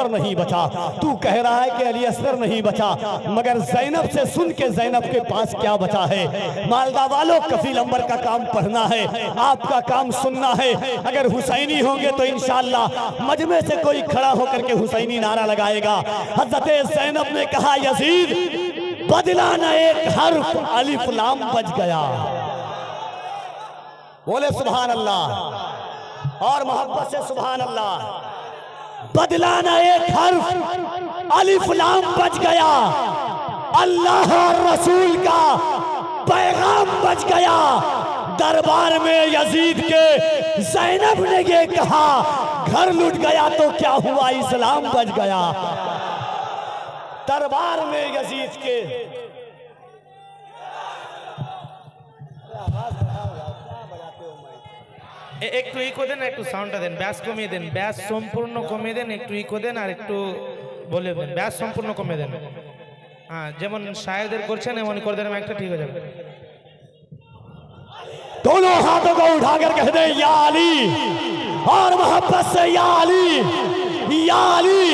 अकबर नहीं बचा, तू कह रहा है कि अली असगर नहीं बचा, मगर ज़ैनब से सुन के ज़ैनब के पास क्या बचा है। मालदा वालों, कफील अंबर का काम पढ़ना है, आपका काम सुनना है। अगर हुसैनी होंगे तो इंशाअल्लाह मजमे से कोई खड़ा होकर के हुसैनी नारा लगाएगा। हज़रत ज़ैनब ने कहा, यजीद बदला न एक हर्फ, अलिफ लाम बच गया। बोले सुभान अल्लाह और मोहब्बत से सुभान अल्लाह। बदला न एक हर्फ, अलिफ लाम बच गया। अल्लाह और रसूल का पैगाम बच गया। दरबार में यजीद के ज़ैनब ने ये कहा, घर लुट गया तो क्या हुआ, इस्लाम बच गया। दरबार में यजीद के একটু ইকো দেন, একটু সাউন্ডটা দেন, ব্যাস কমিয়ে দেন, ব্যাস সম্পূর্ণ কমিয়ে দেন, একটু ইকো দেন আর একটু বলে দেন, ব্যাস সম্পূর্ণ কমিয়ে দেন। হ্যাঁ, যেমন শায়েরদের করছেন এমন করে দেন, একটা ঠিক হয়ে যাবে। दोनों हाथों को उठाकर कह दे या अली, और मोहब्बत से या अली, या अली।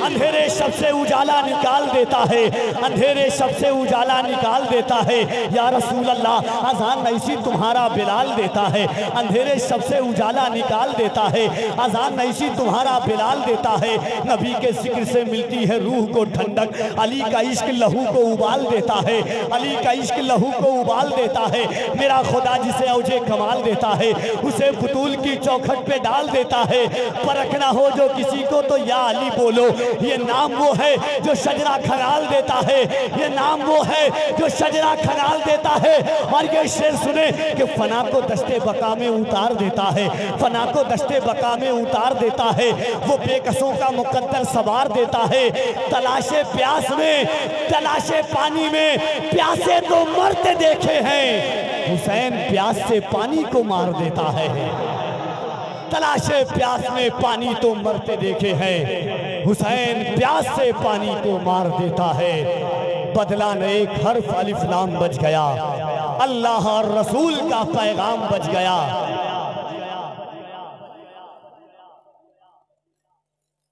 अंधेरे शब से उजाला निकाल देता है, अंधेरे शब से उजाला निकाल देता है। या रसूल अल्लाह, अजान नईसी तुम्हारा बिलाल देता है, अंधेरे शब से उजाला निकाल देता है। अजान नईसी तुम्हारा बिलाल देता है। नबी के जिक्र से मिलती है रूह को ठंडक, अली का इश्क लहू को उबाल देता है, अली का इश्क लहू को उबाल देता है। मेरा खुदा जिसे औजे कमाल देता है, उसे बुतूल की चौखट पे डाल देता है। परखना हो जो किसी को तो या अली बोलो, ये नाम वो है जो शजरा खंगाल देता है, ये नाम वो है जो शजरा खंगाल देता है। और ये शेर सुने कि फना को दस्ते बका में उतार देता है, फना को दस्ते बका में उतार देता है। वो बेकसों का मुकद्दर सवार देता है। तलाशे प्यास में, तलाशे पानी में, प्यासे तो मरते देखे हैं, हुसैन प्यास से पानी को मार देता है। तलाशे प्यास में पानी तो मरते देखे हैं, हुसैन प्यास से पानी को मार देता है। बदला न एक हर्फ, अलिफ लाम बच गया। अल्लाह और रसूल का पैगाम बच गया।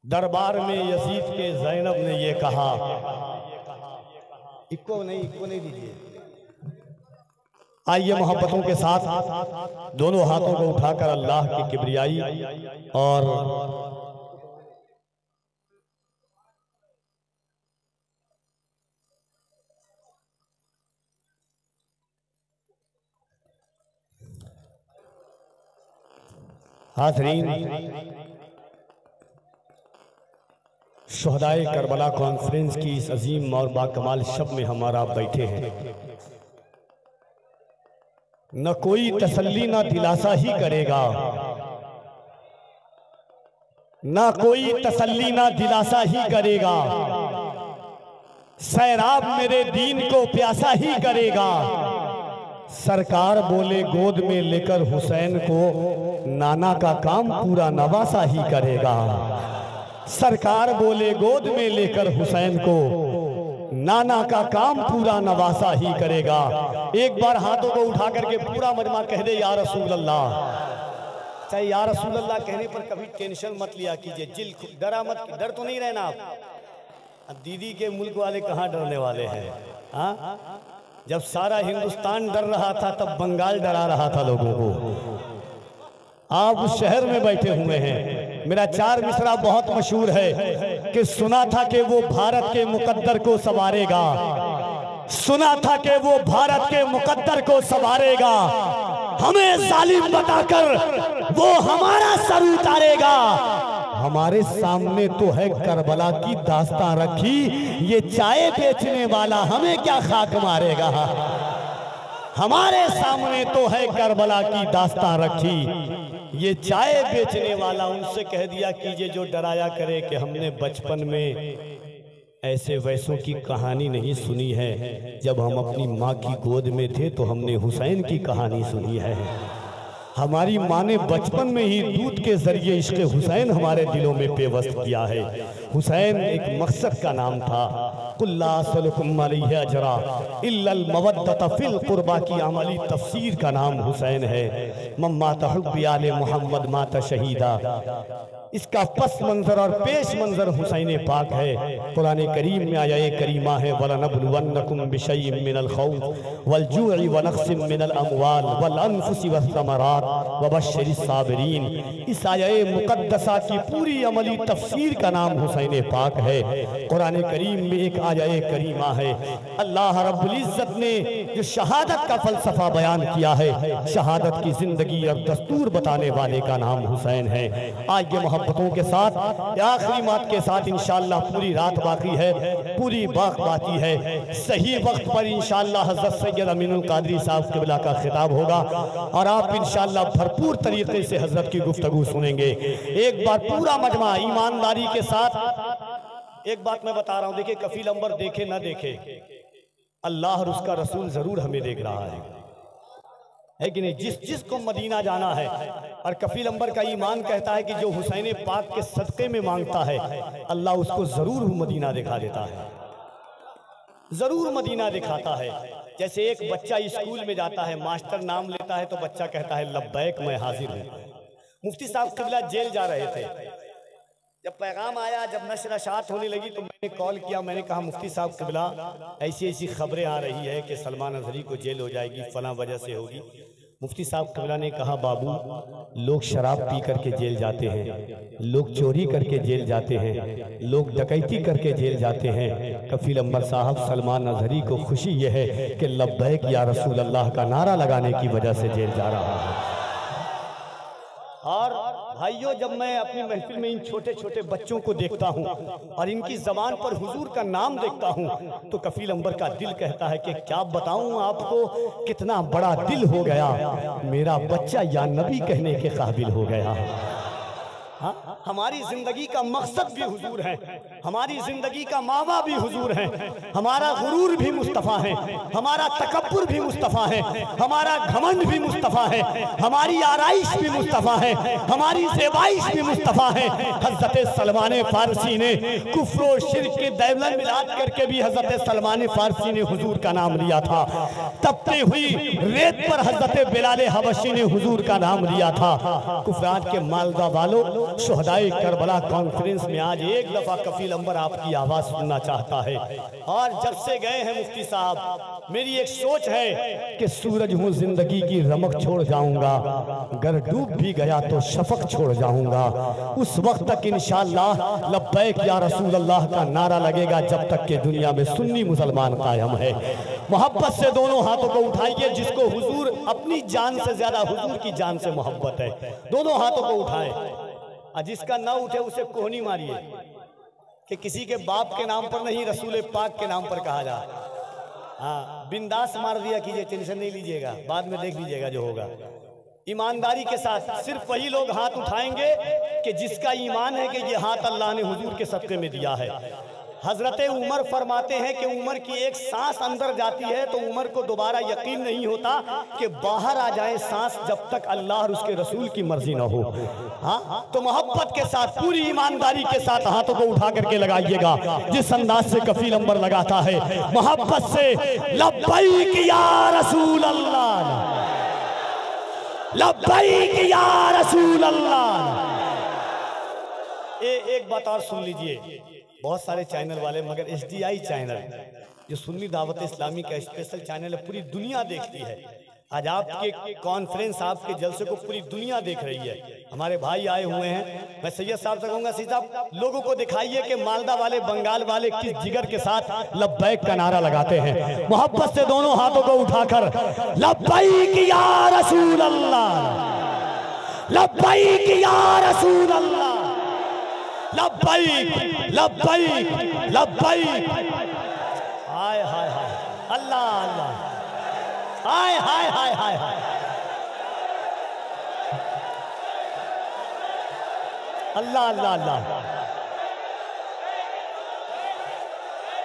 दरबार में यजीद के ज़ैनब ने ये कहा, इको नहीं दीजिए। आइए मोहब्बतों के साथ दोनों हाथों को उठाकर अल्लाह की किबरियाई और हाज़रीन, शुहदाए करबला कॉन्फ्रेंस की इस अजीम और बाकमाल शब में हमारा बैठे हैं। न कोई तसल्ली ना दिलासा ही करेगा, ना कोई तसल्ली ना दिलासा ही करेगा। सैराब मेरे दीन को प्यासा ही करेगा। सरकार बोले गोद में लेकर हुसैन को, नाना का काम पूरा नवासा ही करेगा। सरकार बोले गोद में लेकर हुसैन को, नाना का काम पूरा नवासा ही करेगा। एक बार हाथों को उठा करके पूरा मजमा कह दे या रसूल अल्लाह। चाहे या रसूल अल्लाह कहने पर कभी टेंशन मत लिया कीजिए, जिल डरा मत, डर तो नहीं रहना आप। दीदी के मुल्क वाले कहाँ डरने वाले हैं? हाँ, जब सारा हिंदुस्तान डर रहा था तब बंगाल डरा रहा था लोगों को। आप उस शहर में बैठे हुए हैं। मेरा चार मिसरा बहुत मशहूर है कि सुना था कि वो भारत के मुकद्दर को संवारेगा, सुना था कि वो भारत के मुकद्दर को संवारेगा। हमें जालिम बताकर वो हमारा सर उतारेगा। हमारे सामने तो है करबला की दास्तां रखी, ये चाय बेचने वाला हमें क्या खाक मारेगा। हमारे सामने तो है करबला की दास्तां रखी, ये चाय बेचने वाला। उनसे कह दिया कीजिए जो डराया करे कि हमने बचपन में ऐसे वैसों की कहानी नहीं सुनी है। जब हम अपनी माँ की गोद में थे तो हमने हुसैन की कहानी सुनी है। हमारी माँ ने बचपन में ही दूध के जरिए इश्क़ हुसैन हमारे दिलों में पेवस्त किया है। हुसैन एक मकसद का नाम था। कुल्ला असलुकुम अलैहि अजरा इल्लल मवद्दत फिल कुर्बा की अमली तफसीर का नाम हुसैन है। मम्मा तहुब्बी आले मोहम्मद माता शहीदा। इसका पस मंजर और पेश मंजर हुसैन पाक है। कुरान करीम में आया करीमा है वलनबलुवन्नकुम बिशैइन मिनल खौफ वल जूइ व नक्सिम मिनल अमवाल वल अनफुसि वस्समरात वबश्शिरिस साबिरीन। इस आया मुकद्दसा की पूरी अमली तफसीर का नाम हुसैन पाक है। कुरान करीम में एक आया करीमा है, अल्लाह रब्बुल इज्जत ने जो शहादत का फलसफा बयान किया है, शहादत की जिंदगी और दस्तूर बताने वाले का नाम हुसैन है। आज ये मोहब्बतों के साथ आखिरी बात के साथ इंशाअल्लाह पूरी रात बाकी है, पूरी वक्त बाकी है। सही वक्त पर इंशाअल्लाह हज़रत सैयद अमीनुल कादरी साहब क़िबला का खिताब होगा और आप इंशाअल्लाह भरपूर तरीके से हजरत की गुफ्तगू सुनेंगे। एक बार पूरा मजमा ईमानदारी के साथ एक बात मैं बता रहा हूं, देखिए कफील अंबर देखे ना देखे, अल्लाह और उसका रसूल जरूर हमें देख रहा है कि नहीं। जिस को मदीना जाना है और कफील अंबर का ईमान कहता है कि जो हुसैन पाक के सदक़े में मांगता है अल्लाह उसको जरूर मदीना दिखा देता है, जरूर मदीना दिखाता है। जैसे एक बच्चा स्कूल में जाता है, मास्टर नाम लेता है तो बच्चा कहता है लब्बैक मैं हाजिर हूँ। मुफ्ती साहब क़िबला जेल जा रहे थे, जब पैगाम आया, जब नशर होने लगी तो मैंने कॉल किया, मैंने कहा मुफ्ती साहब क़िबला ऐसी ऐसी खबरें आ रही है कि सलमान अजहरी को जेल हो जाएगी, फला वजह से होगी। मुफ्ती साहब क़िबला ने कहा बाबू, लोग शराब पी करके जेल जाते हैं, लोग चोरी करके जेल जाते हैं, लोग डकैती करके जेल जाते हैं। कफील अंबर साहब, सलमान अजहरी को खुशी यह है कि लब्बैक या रसूल अल्लाह का नारा लगाने की वजह से जेल जा रहा है। और भाइयों, जब मैं अपनी महफिल में इन छोटे छोटे बच्चों को देखता हूँ और इनकी जबान पर हुजूर का नाम देखता हूँ तो कफील अंबर का दिल कहता है कि क्या बताऊँ आपको, कितना बड़ा दिल हो गया, मेरा बच्चा या नबी कहने के काबिल हो गया। हाँ, हमारी जिंदगी का मकसद भी हुजूर है, हमारी जिंदगी का मावा भी हुजूर है, हमारा गुरूर भी मुस्तफ़ा है, हमारा तकब्बुर भी मुस्तफ़ा है, हमारा घमंड भी मुस्तफ़ा है, हमारी आराइश भी मुस्तफ़ा है, हमारी ज़ेबाइश भी मुस्तफ़ा है। हज़रत सलमान फारसी ने कुफ्र और शिर्क के दैवलन मिलाद करके भी हज़रत सलमान फारसी ने हुजूर का नाम लिया था। तपती हुई रेत पर हज़रत बिलाल हबशी ने हुजूर का नाम लिया था। कुफरान के मालदा वालों, शुहदाए करबला कॉन्फ्रेंस में आज एक दफा कफील अंबर आपकी आवाज सुनना चाहता है। और जब से गए हैं मुफ्ती साहब, मेरी एक सोच है कि सूरज हूँ जिंदगी की रमक छोड़ जाऊंगा, अगर डूब भी गया तो शफक छोड़ जाऊंगा। उस वक्त तक इंशाअल्लाह लब्बैक या रसूल अल्लाह का नारा लगेगा जब तक के दुनिया में सुन्नी मुसलमान कायम है। मोहब्बत से दोनों हाथों को उठाइए, जिसको हुजूर अपनी जान से ज्यादा हुजूर की जान से मोहब्बत है, दोनों हाथों को उठाएं। जिसका ना उठे उसे कोहनी मारिए कि किसी के बाप के नाम पर नहीं, रसूल पाक के नाम पर कहा जा। हाँ, बिंदास मार दिया कीजिए, टेंशन नहीं लीजिएगा, बाद में देख लीजिएगा जो होगा। ईमानदारी के साथ सिर्फ वही लोग हाथ उठाएंगे कि जिसका ईमान है कि ये हाथ अल्लाह ने हुजूर के सदक़े में दिया है। हजरत उमर फरमाते हैं कि उमर की एक सांस अंदर जाती है तो उमर को दोबारा यकीन नहीं होता कि बाहर आ जाए सांस, जब तक अल्लाह और उसके रसूल की मर्जी ना हो। हाँ, तो मोहब्बत के साथ, पूरी ईमानदारी के साथ हाथों को उठा करके लगाइएगा जिस अंदाज से कफील अंबर लगाता है, मोहब्बत से लब्बैक या रसूल अल्लाह, लब्बैक या रसूल अल्लाह। एक बात और सुन लीजिए, बहुत सारे चैनल वाले, मगर SDI चैनल जो सुन्नी दावत इस्लामी का स्पेशल चैनल है, पूरी दुनिया देखती है। आज आपके कॉन्फ्रेंस, आपके जलसे को पूरी दुनिया देख रही है। हमारे भाई आए हुए हैं, मैं सैयद साहब से कहूँगा, सैयद साहब लोगों को दिखाइए कि मालदा वाले, बंगाल वाले किस जिगर के साथ लब्बैक का नारा लगाते हैं। मोहब्बत से दोनों हाथों को उठाकर लब्बैक या रसूल अल्लाह, लब्बैक या रसूल अल्लाह, लब्बैक लब्बैक लब्बैक। हाय हाय हाय, अल्लाह अल्लाह, हाय हाय हाय हाय हाय, अल्लाह अल्लाह अल्लाह।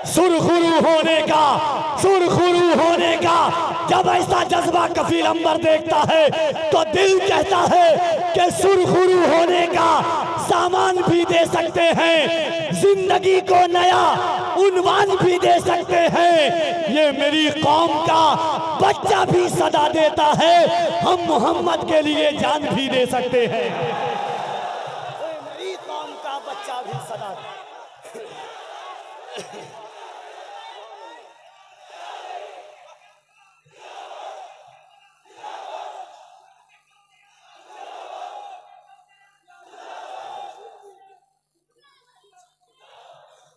सुरखुरू होने का, सुरखुरू होने का जब ऐसा जज्बा कफील अंबर देखता है तो दिल कहता है कि सुरखुरू होने का सामान भी दे सकते हैं, जिंदगी को नया उन्वान भी दे सकते हैं। ये मेरी कौम का बच्चा भी सदा देता है, हम मोहम्मद के लिए जान भी दे सकते हैं। मेरी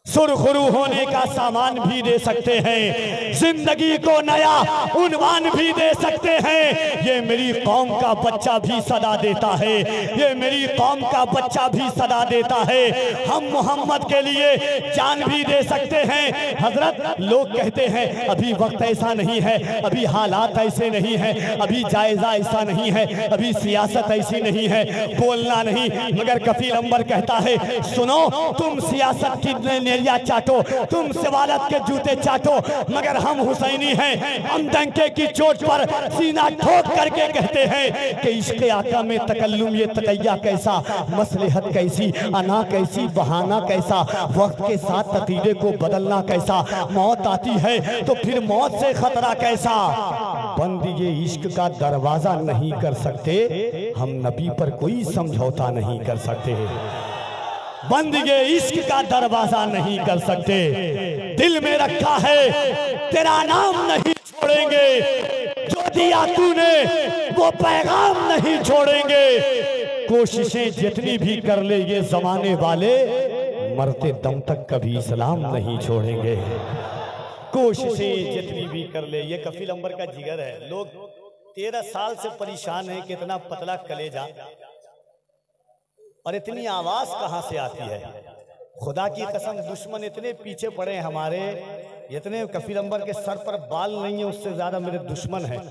सुरखरू होने का सामान भी दे सकते हैं, जिंदगी को नया उन्वान भी दे सकते हैं। ये मेरी कौम का बच्चा भी सदा देता है, ये मेरी कौम का बच्चा भी सदा देता है। हम मोहम्मद के लिए जान भी दे सकते हैं। हजरत, लोग कहते हैं अभी वक्त ऐसा नहीं है, अभी हालात ऐसे नहीं है, अभी जायजा ऐसा नहीं है, अभी सियासत ऐसी नहीं है, बोलना नहीं। मगर कफील अंबर कहता है, सुनो, तुम सियासत की नेरिया चाटो, तुम सवालत के जूते चाटो, मगर हम हुसैनी हैं। हम डंके की चोट पर सीना ठोक करके कहते हैं कि इश्क आका में तकल्लुम, ये तकैया कैसा, मसलहत कैसी, अना कैसी, बहाना कैसा, वक्त के साथ तकीदे को बदलना कैसा। मौत आती है तो फिर मौत से खतरा कैसा। बंद ये इश्क का दरवाजा नहीं कर सकते, हम नबी पर कोई समझौता नहीं कर सकते। बंद ये इश्क का दरवाजा नहीं कर सकते। दिल में रखा है तेरा नाम नहीं छोड़ेंगे, जो दिया तूने वो पैगाम नहीं छोड़ेंगे। कोशिशें जितनी भी कर ले ये जमाने वाले, मरते दम तक कभी इस्लाम नहीं छोड़ेंगे। कोशिशें जितनी भी कर ले, ये कफील अंबर का जिगर है। लोग 13 साल से परेशान है, कितना पतला कलेजा और इतनी आवाज कहां से आती है। खुदा की कसम, दुश्मन इतने पीछे पड़े हैं हमारे, इतने कफील अंबर के सर पर बाल नहीं है, उससे ज्यादा मेरे दुश्मन हैं,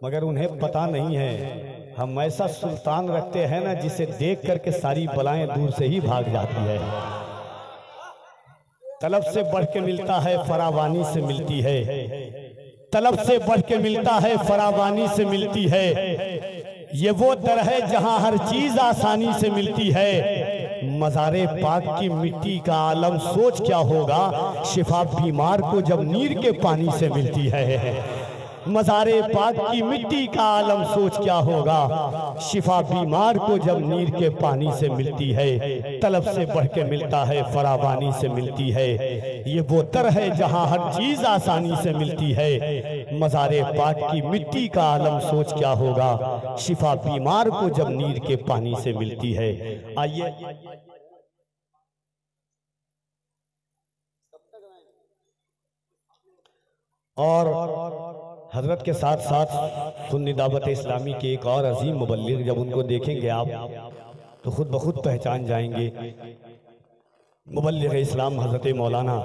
मगर उन्हें पता नहीं है हम ऐसा सुल्तान रखते हैं ना, जिसे देख करके सारी बलाएं दूर से ही भाग जाती है। तलब से बढ़ के मिलता है, फरावानी से मिलती है। तलब से बढ़ के मिलता है, फरावानी से मिलती है। ये वो दर है जहां हर चीज आसानी से मिलती है। मज़ारे पाक की मिट्टी का आलम सोच क्या होगा, शिफा बीमार को जब नीर के पानी से मिलती है। मज़ारे पाक की मिट्टी का आलम सोच क्या होगा, शिफा बीमार को जब नीर के पानी से मिलती है। तलब से बढ़ के मिलता है, फरावानी से मिलती है। ये वो दर है जहां हर चीज आसानी से मिलती है। मज़ारे पाक की मिट्टी का आलम सोच क्या होगा, शिफा बीमार को जब नीर के पानी से मिलती है। आइए और हजरत के साथ साथ सुन्नी दावत इस्लामी के एक और अजीम मुबल्लिग, जब उनको देखेंगे आप तो खुद ब खुद पहचान जाएंगे। मुबल्लिग इस्लाम हजरत मौलाना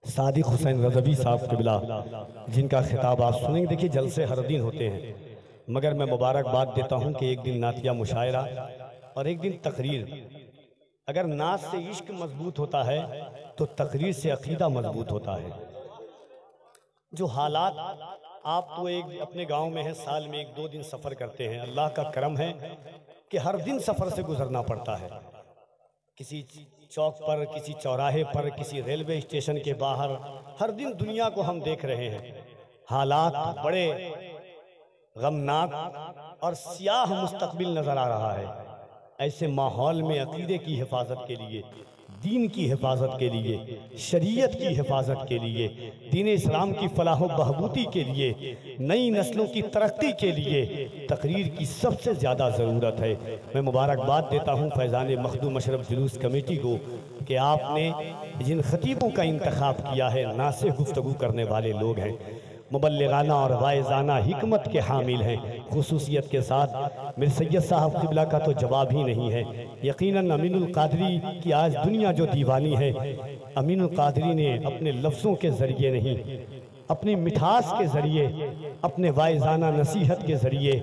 सादिक हुसैन रज़वी साहब क़िबला, जिनका खिताब आप सुनेंगे। देखिए, जलसे हर दिन होते हैं, मगर मैं मुबारकबाद देता हूं कि एक दिन नातिया मुशायरा और एक दिन तकरीर। अगर नात से इश्क मजबूत होता है तो तकरीर से अकीदा मजबूत होता है। जो हालात, आप तो एक अपने गांव में है, साल में 1-2 दिन सफ़र करते हैं, अल्लाह का करम है कि हर दिन सफ़र से गुजरना पड़ता है। किसी चौक पर, किसी चौराहे पर, किसी रेलवे स्टेशन के बाहर, हर दिन दुनिया को हम देख रहे हैं। हालात बड़े गमनाक और सियाह मुस्तकबिल नज़र आ रहा है। ऐसे माहौल में अकीदे की हिफाजत के लिए, दीन की हिफाजत के लिए, शरीयत की हिफाजत के लिए, दीन इस्लाम की फलाह व बहबूदी के लिए, नई नस्लों की तरक्की के लिए तकरीर की सबसे ज़्यादा ज़रूरत है। मैं मुबारकबाद देता हूँ फैज़ान मखदूम अशरफ जुलूस कमेटी को कि आपने जिन खतीबों का इंतखाब किया है, नासे गुफ्तगू करने वाले लोग हैं, मुबल्लिगाना और वाइज़ाना हिकमत के हामिल हैं। खुसूसियत के साथ मेरे सैयद साहब क़िबला का तो जवाब ही नहीं है। यकीनन अमीनुल क़ादरी की आज दुनिया जो दीवानी है, अमीनुल क़ादरी ने अपने लफ्ज़ों के ज़रिए नहीं, अपनी मिठास के ज़रिए, अपने वाइज़ाना नसीहत के ज़रिए,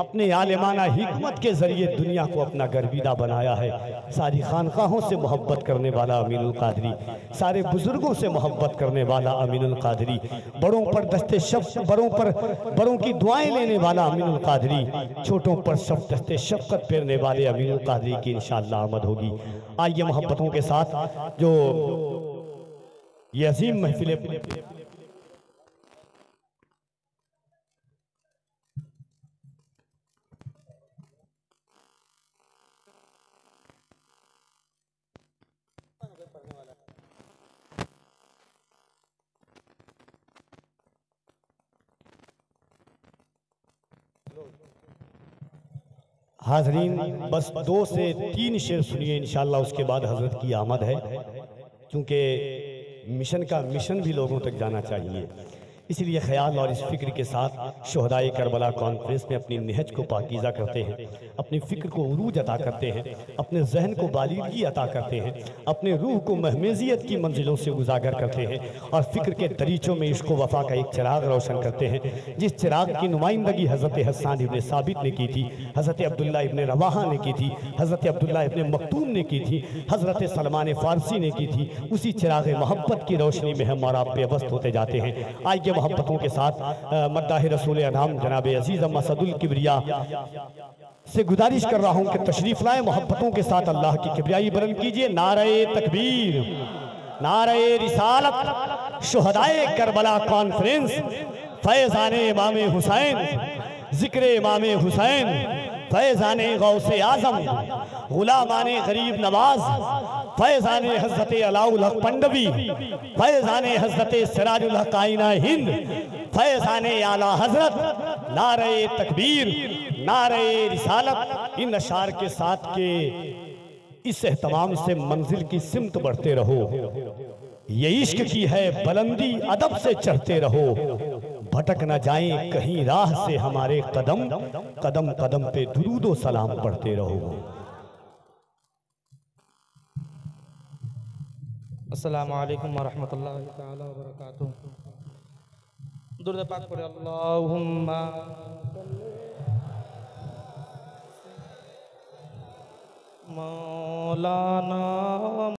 अपने आलिमाना हिकमत के ज़रिए दुनिया को अपना गर्विदा बनाया है। सारी खानकाहों से मोहब्बत करने वाला अमीनुल क़ादरी, सारे बुज़ुर्गों से मोहब्बत करने वाला अमीनुल क़ादरी, बड़ों पर दस्ते शफ़क़त, बड़ों की दुआएं लेने वाला अमीनुल क़ादरी, छोटों पर दस्ते शफ़क़त फेरने वाले अमीनुल क़ादरी की इंशाअल्लाह आमद होगी। आइए मोहब्बतों के साथ जो ये अजीम महफिल हाजरीन बस 2 से 3 शेर सुनिए, इंशाअल्लाह उसके बाद हजरत की आमद है, क्योंकि मिशन का मिशन भी लोगों तक जाना चाहिए। इसलिए ख्याल और इस फिक्र के साथ शुहदाए करबला कॉन्फ्रेंस में अपनी निहज को पाकीज़ा करते हैं, अपनी फ़िक्र को उरूज अता करते हैं, अपने जहन को बालिगी अता करते हैं, अपने रूह को महमेजियत की मंजिलों से उजागर करते हैं और फ़िक्र के दरीचों में इश्क व वफ़ा का एक चिराग रोशन करते हैं, जिस चिराग की नुमाइंदगी हज़रत हस्सान इब्ने साबित ने की थी, हज़रत अब्दुल्ला इब्ने रवाहा ने की थी, हज़रत अब्दुल्ला इब्ने मखतूम ने की थी, हज़रत सलमान फ़ारसी ने की थी। उसी चिराग मोहब्बत की रोशनी में हम और आप बेबस्त होते जाते हैं। आइए मोहब्बतों के साथ मद्दाह रसूल अनाम जनाब अजीज मसदुल किबरिया से गुजारिश कर रहा हूं कि तशरीफ लाए, मोहब्बतों के साथ अल्लाह की किबरियाई बुलंद कीजिए। नारे तकबीर, नारे रिसालत, शुहदाए करबला कॉन्फ्रेंस, फैज़ाने इमाम हुसैन, जिक्र इमाम हुसैन, फैज़ाने गौसे आज़म, गुलामाने गरीब नवाज, फैज़ाने हज़रत अलाउल हक पंडवी, फैज़ाने हज़रत सिराजुल हक आईना हिंद, फैज़ाने आला हज़रत, नारे तकबीर, नारे रिसालत। इन अशार के साथ के इस एहतमाम से मंजिल की सिमत बढ़ते रहो। ये इश्क की है बुलंदी, अदब से चढ़ते रहो, भटक न जाएं कहीं राह से हमारे कदम, कदम कदम पे दुरूदो सलाम पढ़ते रहो। अस्सलामु अलैकुम वरहमतुल्लाहि तआला व बरकातुहू। दुरूद पाक पढ़े अल्लाहुम्मा मौलाना